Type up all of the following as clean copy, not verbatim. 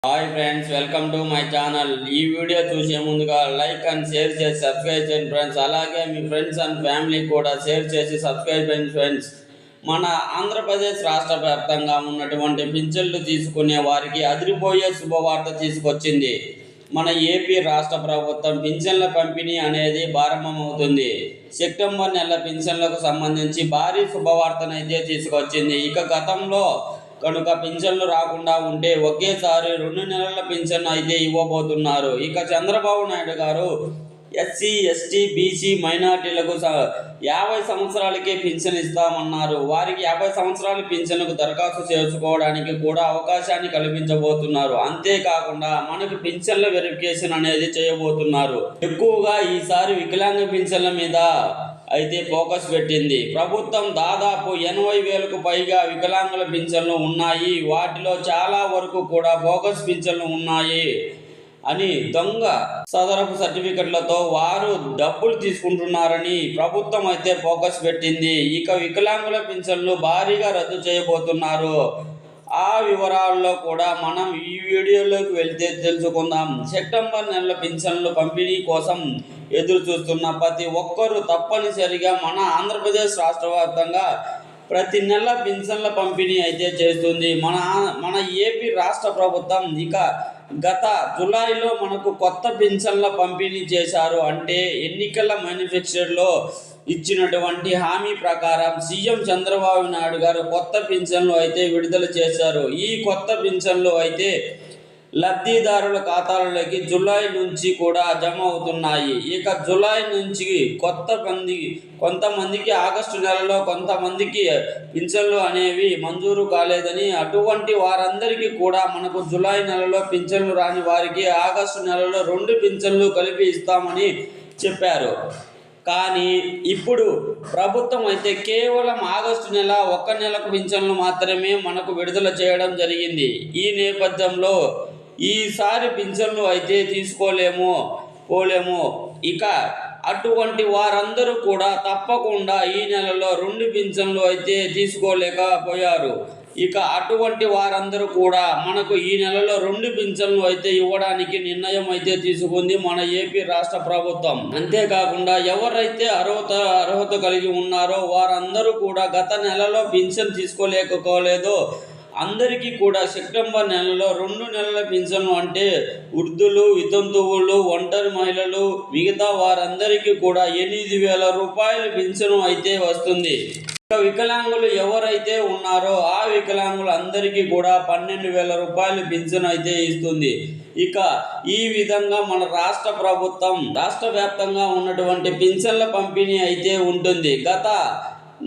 Hi friends, welcome to my channel. ఈ video చూసే ముందుగా లైక్ అండ్ షేర్ చేసి సబ్స్క్రైబ్ చేయండి ఫ్రెండ్స్. అలాగే మీ ఫ్రెండ్స్ అండ్ ఫ్యామిలీ కూడా షేర్ చేసి సబ్స్క్రైబ్ చేయండి ఫ్రెండ్స్. మన ఆంధ్రప్రదేశ్ రాష్ట్ర వ్యాప్తంగా ఉన్నటువంటి పింఛన్లు తీసుకునే వారికి అదిరిపోయే శుభవార్త తీసుకొచ్చింది. మన ఏపీ రాష్ట్ర ప్రభుత్వం పింఛన్ల పంపిణీ అనేది ప్రారంభమవుతుంది. సెప్టెంబర్ నెల పింఛన్లకు సంబంధించి భారీ శుభవార్తనైతే తీసుకొచ్చింది. ఇక గతంలో కనుక పింఛన్లు రాకుండా ఉంటే ఒకేసారి 2 నెలల పింఛన్ అయితే ఇవ్వబోతున్నారు. ఇక చంద్రబాబు నాయుడు గారు ఎస్సీ, ఎస్టీ, బీసీ మైనార్టీలకు 50 సంవత్సరాలకే పింఛన్ ఇస్తామన్నారు. వారికి 50 సంవత్సరాల పింఛన్కు దరఖాస్తు చేసుకోవడానికి కూడా అవకాశాన్ని కల్పించబోతున్నారు. అంతేకాకుండా మనకు పింఛన్ల వెరిఫికేషన్ అనేది చేయబోతున్నారు. ఎక్కువగా ఈసారి వికలాంగ పింఛన్ల మీద అయితే ఫోకస్ పెట్టింది ప్రభుత్వం. దాదాపు 80,000కు పైగా వికలాంగుల పింఛన్లు ఉన్నాయి. వాటిలో చాలా వరకు కూడా బోగస్ పింఛన్లు ఉన్నాయి అని దొంగ సదరపు సర్టిఫికెట్లతో వారు డబ్బులు తీసుకుంటున్నారని ప్రభుత్వం అయితే ఫోకస్ పెట్టింది. ఇక వికలాంగుల పింఛన్లు భారీగా రద్దు చేయబోతున్నారు. ఆ వివరాల్లో కూడా మనం ఈ వీడియోలోకి వెళ్తే తెలుసుకుందాం. సెప్టెంబర్ నెల పింఛన్లు పంపిణీ కోసం ఎదురు చూస్తున్న ప్రతి ఒక్కరూ తప్పనిసరిగా మన ఆంధ్రప్రదేశ్ రాష్ట్ర వ్యాప్తంగా ప్రతి నెల పింఛన్ల పంపిణీ అయితే చేస్తుంది మన ఏపీ రాష్ట్ర ప్రభుత్వం. ఇక గత జులైలో మనకు కొత్త పింఛన్ల పంపిణీ చేశారు. అంటే ఎన్నికల మేనిఫెస్టోలో ఇచ్చినటువంటి హామీ ప్రకారం సీఎం చంద్రబాబు నాయుడు గారు కొత్త పింఛన్లు అయితే విడుదల చేశారు. ఈ కొత్త పింఛన్లు అయితే లబ్ధిదారుల ఖాతాలలోకి జులై నుంచి కూడా జమ అవుతున్నాయి. ఇక జులై నుంచి కొంతమందికి ఆగస్టు నెలలో కొంతమందికి పింఛన్లు అనేవి మంజూరు కాలేదని, అటువంటి వారందరికీ కూడా మనకు జులై నెలలో పింఛన్లు రాని వారికి ఆగస్టు నెలలో 2 పింఛన్లు కలిపి ఇస్తామని చెప్పారు. కానీ ఇప్పుడు ప్రభుత్వం అయితే కేవలం ఆగస్టు నెల 1 నెలకు పింఛన్లు మాత్రమే మనకు విడుదల చేయడం జరిగింది. ఈ నేపథ్యంలో ఈసారి పింఛన్లు అయితే పోలేము. ఇక అటువంటి వారందరూ కూడా తప్పకుండా ఈ నెలలో 2 పింఛన్లు అయితే తీసుకోలేకపోయారు. ఇక అటువంటి వారందరూ కూడా మనకు ఈ నెలలో 2 పింఛన్లు అయితే ఇవ్వడానికి నిర్ణయం అయితే తీసుకుంది మన ఏపీ రాష్ట్ర ప్రభుత్వం. అంతేకాకుండా ఎవరైతే అర్హత కలిగి ఉన్నారో వారందరూ కూడా గత నెలలో పింఛన్ తీసుకోలేకపోలేదో అందరికీ కూడా సెప్టెంబర్ నెలలో 2 నెలల పింఛన్లు, అంటే వృద్ధులు, వితంతువులు, ఒంటరి మహిళలు, మిగతా వారందరికీ కూడా 8,000 రూపాయల పింఛను అయితే వస్తుంది. వికలాంగులు ఎవరైతే ఉన్నారో ఆ వికలాంగులు అందరికీ కూడా 12,000 రూపాయల పింఛను అయితే ఇస్తుంది. ఇక ఈ విధంగా మన రాష్ట్ర ప్రభుత్వం రాష్ట్ర వ్యాప్తంగా ఉన్నటువంటి పింఛన్ల పంపిణీ అయితే ఉంటుంది. గత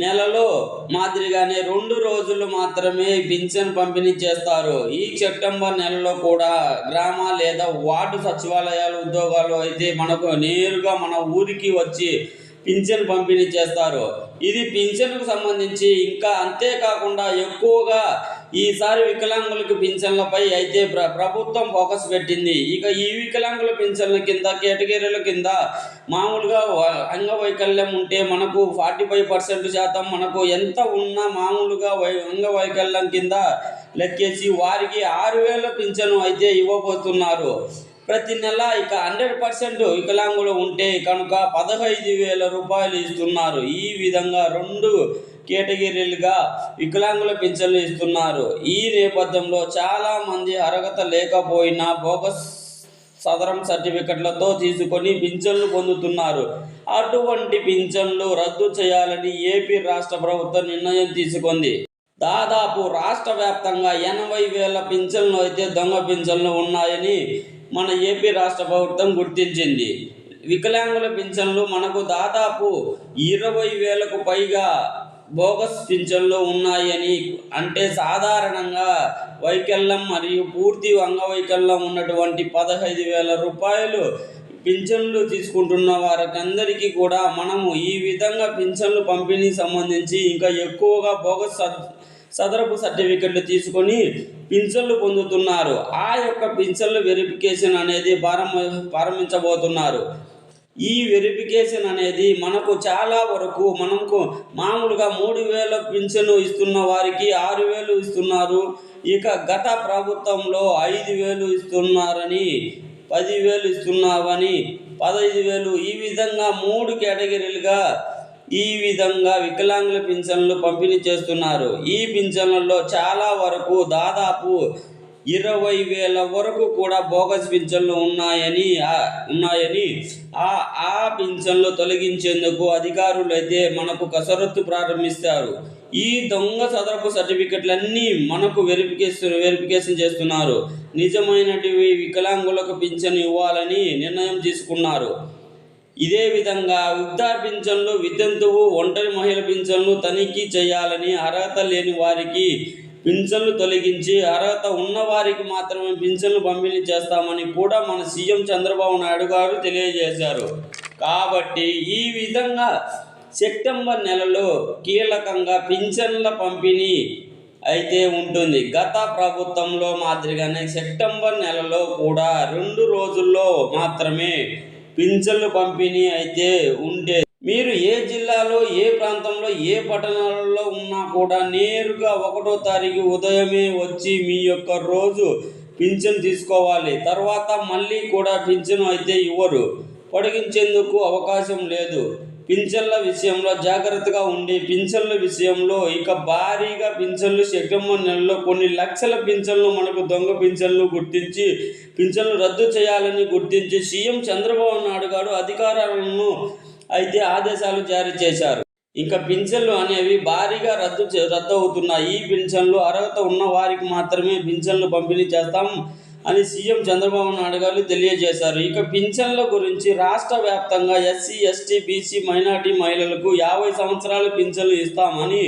నెలలో మాదిరిగానే 2 రోజులు మాత్రమే పింఛన్ పంపిణీ చేస్తారు. ఈ సెప్టెంబర్ నెలలో కూడా గ్రామ లేదా వార్డు సచివాలయాలు ఉద్యోగాలు అయితే మనకు నేరుగా మన ఊరికి వచ్చి పింఛన్ పంపిణీ చేస్తారు. ఇది పింఛన్కు సంబంధించి. ఇంకా అంతేకాకుండా ఎక్కువగా ఈసారి వికలాంగులకు పింఛన్లపై అయితే ప్రభుత్వం ఫోకస్ పెట్టింది. ఇక ఈ వికలాంగుల పింఛన్ల కింద కేటగిరీల కింద మామూలుగా అంగవైకల్యం ఉంటే మనకు 45% మనకు ఎంత ఉన్నా మామూలుగా అంగవైకల్యం కింద లెక్కేసి వారికి 6,000 పింఛను అయితే ఇవ్వబోతున్నారు ప్రతి నెల. ఇక 100% వికలాంగులు ఉంటే కనుక 15,000 రూపాయలు ఇస్తున్నారు. ఈ విధంగా 2 కేటగిరీలుగా వికలాంగుల పింఛన్లు ఇస్తున్నారు. ఈ నేపథ్యంలో చాలామంది అర్హత లేకపోయినా బోగస్ సదరం సర్టిఫికెట్లతో తీసుకొని పింఛన్లు పొందుతున్నారు. అటువంటి పింఛన్లు రద్దు చేయాలని ఏపీ రాష్ట్ర ప్రభుత్వం నిర్ణయం తీసుకుంది. దాదాపు రాష్ట్ర వ్యాప్తంగా 80,000 పింఛన్లు అయితే దొంగ పింఛన్లు ఉన్నాయని మన ఏపీ రాష్ట్ర ప్రభుత్వం గుర్తించింది. వికలాంగుల పింఛన్లు మనకు దాదాపు 20,000కు పైగా బోగస్ పింఛన్లు ఉన్నాయని, అంటే సాధారణంగా వైకల్యం మరియు పూర్తి అంగవైకల్యం ఉన్నటువంటి 15,000 రూపాయలు పింఛన్లు తీసుకుంటున్న వారందరికీ కూడా మనము ఈ విధంగా పింఛన్లు పంపిణీ సంబంధించి ఇంకా ఎక్కువగా బోగస్ సదరపు సర్టిఫికెట్లు తీసుకొని పింఛన్లు పొందుతున్నారు. ఆ యొక్క పింఛన్లు వెరిఫికేషన్ అనేది ప్రారంభించబోతున్నారు. ఈ వెరిఫికేషన్ అనేది మనకు చాలా వరకు మనకు మామూలుగా 3,000 పింఛను ఇస్తున్న వారికి 6,000 ఇస్తున్నారు. ఇక గత ప్రభుత్వంలో 5,000 ఇస్తున్నారని, 10,000 ఇస్తున్నామని, 15,000 ఈ విధంగా 3 కేటగిరీలుగా ఈ విధంగా వికలాంగుల పింఛన్లు పంపిణీ చేస్తున్నారు. ఈ పింఛన్లలో చాలా వరకు దాదాపు 20,000 వరకు కూడా బోగస్ పింఛన్లు ఉన్నాయని ఆ పింఛన్లు తొలగించేందుకు అధికారులు అయితే మనకు కసరత్తు ప్రారంభిస్తారు. ఈ దొంగ సదరపు సర్టిఫికెట్లన్నీ మనకు వెరిఫికేషన్ చేస్తున్నారు. నిజమైనటివి వికలాంగులకు పింఛన్ ఇవ్వాలని నిర్ణయం తీసుకున్నారు. ఇదే విధంగా వృద్ధా పింఛన్లు, వితంతువు, ఒంటరి మహిళ పింఛన్లు తనిఖీ చేయాలని, అర్హత లేని వారికి పింఛన్లు తొలగించి అర్హత ఉన్న వారికి మాత్రమే పింఛన్లు పంపిణీ చేస్తామని కూడా మన సీఎం చంద్రబాబు నాయుడు గారు తెలియజేశారు. కాబట్టి ఈ విధంగా సెప్టెంబర్ నెలలో కీలకంగా పింఛన్ల పంపిణీ అయితే ఉంటుంది. గత ప్రభుత్వంలో మాదిరిగానే సెప్టెంబర్ నెలలో కూడా 2 రోజుల్లో మాత్రమే పింఛన్లు పంపిణీ అయితే ఉండే. మీరు ఏ జిల్లాలో, ఏ ప్రాంతంలో, ఏ పట్టణాలలో ఉన్నా కూడా నేరుగా 1వ తారీఖు ఉదయమే వచ్చి మీ యొక్క రోజు పింఛన్ తీసుకోవాలి. తర్వాత మళ్ళీ కూడా పింఛను అయితే ఇవ్వరు, పొడిగించేందుకు అవకాశం లేదు. పింఛన్ల విషయంలో జాగ్రత్తగా ఉండి, పింఛన్ల విషయంలో ఇక భారీగా పింఛన్లు సెప్టెంబర్ నెలలో కొన్ని లక్షల పింఛన్లు మనకు దొంగ పింఛన్లు గుర్తించి పింఛన్లు రద్దు చేయాలని గుర్తించి సీఎం చంద్రబాబు నాయుడు గారు అధికారులను అయితే ఆదేశాలు జారీ చేశారు. ఇంకా పింఛన్లు అనేవి భారీగా రద్దు అవుతున్నాయి. ఈ పింఛన్లు అర్హత ఉన్న వారికి మాత్రమే పింఛన్లు పంపిణీ చేస్తాం అని సీఎం చంద్రబాబు నాయుడు గారు తెలియజేశారు. ఇక పింఛన్ల గురించి రాష్ట్ర వ్యాప్తంగా ఎస్సీ, ఎస్టీ, బీసీ, మైనార్టీ మహిళలకు 50 సంవత్సరాల పింఛన్లు ఇస్తామని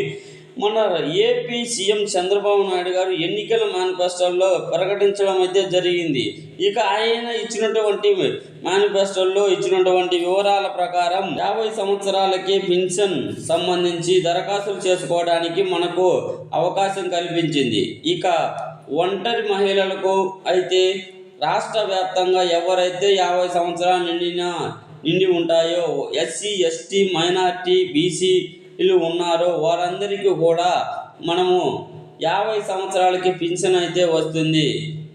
మన ఏపీ సీఎం చంద్రబాబు నాయుడు గారు ఎన్నికల మేనిఫెస్టోలో ప్రకటించడం అయితే జరిగింది. ఇక ఆయన ఇచ్చినటువంటి మేనిఫెస్టోలో ఇచ్చినటువంటి వివరాల ప్రకారం 50 సంవత్సరాలకే పింఛన్ సంబంధించి దరఖాస్తులు చేసుకోవడానికి మనకు అవకాశం కల్పించింది. ఇక ఒంటరి మహిళలకు అయితే రాష్ట్ర వ్యాప్తంగా ఎవరైతే 50 సంవత్సరాలు నిండి ఉంటాయో, ఎస్సీ, ఎస్టీ, మైనార్టీ, బీసీలు ఉన్నారో వారందరికీ కూడా మనము 50 సంవత్సరాలకి పింఛన్ అయితే వస్తుంది.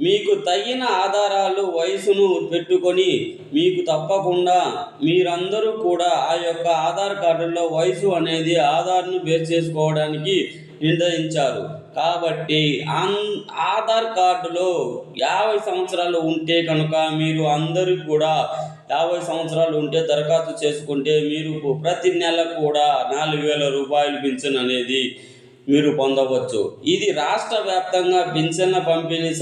మీకు తగిన ఆధారాలు, వయసును పెట్టుకొని మీకు తప్పకుండా మీరందరూ కూడా ఆ యొక్క ఆధార్ కార్డుల్లో వయసు అనేది ఆధార్ను బేస్ చేసుకోవడానికి నిర్ణయించారు. కాబట్టి ఆధార్ కార్డులో 50 సంవత్సరాలు ఉంటే కనుక మీరు అందరూ కూడా 50 సంవత్సరాలు ఉంటే దరఖాస్తు చేసుకుంటే మీరు ప్రతి నెల కూడా 4,000 రూపాయలు పింఛన్ అనేది మీరు పొందవచ్చు. ఇది రాష్ట్ర వ్యాప్తంగా పింఛన్ల పంపిణీ